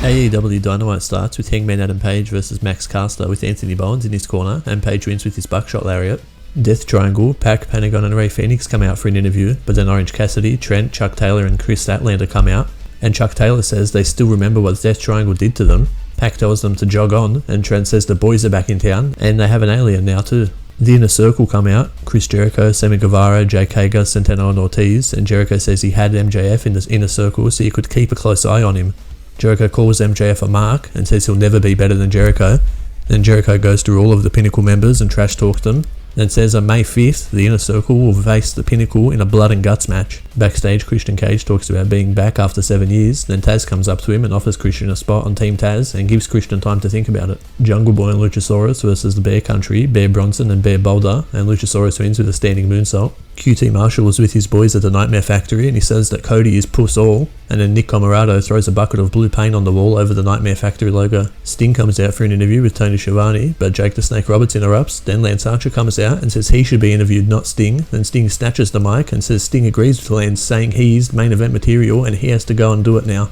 AEW Dynamite starts with Hangman Adam Page versus Max Caster with Anthony Bowens in his corner, and Page wins with his buckshot lariat. Death Triangle, Pac, Pentagon and Rey Fenix come out for an interview, but then Orange Cassidy, Trent, Chuck Taylor and Chris Statlander come out, and Chuck Taylor says they still remember what Death Triangle did to them. Pac tells them to jog on, and Trent says the boys are back in town, and they have an alien now too. The Inner Circle come out, Chris Jericho, Sammy Guevara, Jake Hager, Santana and Ortiz, and Jericho says he had MJF in the Inner Circle so he could keep a close eye on him. Jericho calls MJF a mark and says he'll never be better than Jericho. Then Jericho goes through all of the Pinnacle members and trash talks them, and says on May 5th, the Inner Circle will face the Pinnacle in a blood and guts match. Backstage, Christian Cage talks about being back after 7 years, then Taz comes up to him and offers Christian a spot on Team Taz and gives Christian time to think about it. Jungle Boy and Luchasaurus versus the Bear Country, Bear Bronson and Bear Boulder, and Luchasaurus wins with a standing moonsault. QT Marshall was with his boys at the Nightmare Factory and he says that Cody is puss all, and then Nick Comoroto throws a bucket of blue paint on the wall over the Nightmare Factory logo. Sting comes out for an interview with Tony Schiavone, but Jake the Snake Roberts interrupts. Then Lance Archer comes out and says he should be interviewed, not Sting. Then Sting snatches the mic and says Sting agrees with Lance, saying he's main event material and he has to go and do it now.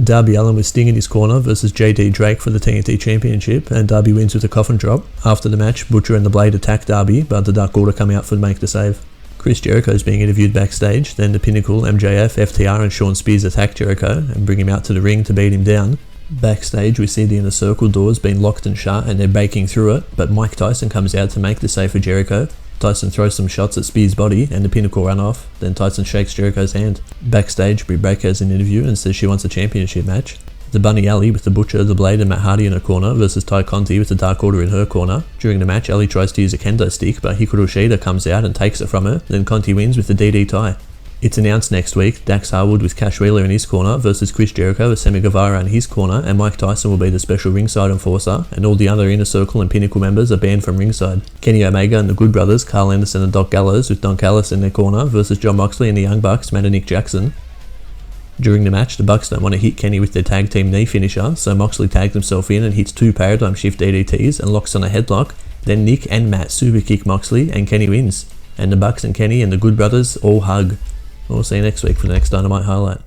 Darby Allin with Sting in his corner versus JD Drake for the TNT Championship, and Darby wins with a coffin drop. After the match, Butcher and the Blade attack Darby, but the Dark Order come out for make the save. Chris Jericho is being interviewed backstage, then the Pinnacle, MJF, FTR and Shawn Spears attack Jericho and bring him out to the ring to beat him down. Backstage we see the Inner Circle doors being locked and shut and they're breaking through it, but Mike Tyson comes out to make the save for Jericho. Tyson throws some shots at Spears' body and the Pinnacle run off, then Tyson shakes Jericho's hand. Backstage, Britt Baker has an interview and says she wants a championship match. The Bunny Alley with the Butcher, the Blade and Matt Hardy in her corner versus Ty Conti with the Dark Order in her corner. During the match, Alley tries to use a kendo stick, but Hikaru Shida comes out and takes it from her, then Conti wins with the DDT. It's announced next week, Dax Harwood with Cash Wheeler in his corner versus Chris Jericho with Sammy Guevara in his corner, and Mike Tyson will be the special ringside enforcer, and all the other Inner Circle and Pinnacle members are banned from ringside. Kenny Omega and the Good Brothers, Carl Anderson and Doc Gallows with Don Callis in their corner versus Jon Moxley and the Young Bucks, Matt and Nick Jackson. During the match, the Bucks don't want to hit Kenny with their tag team knee finisher, so Moxley tags himself in and hits 2 Paradigm Shift DDTs and locks on a headlock. Then Nick and Matt super kick Moxley and Kenny wins. And the Bucks and Kenny and the Good Brothers all hug. We'll see you next week for the next Dynamite highlight.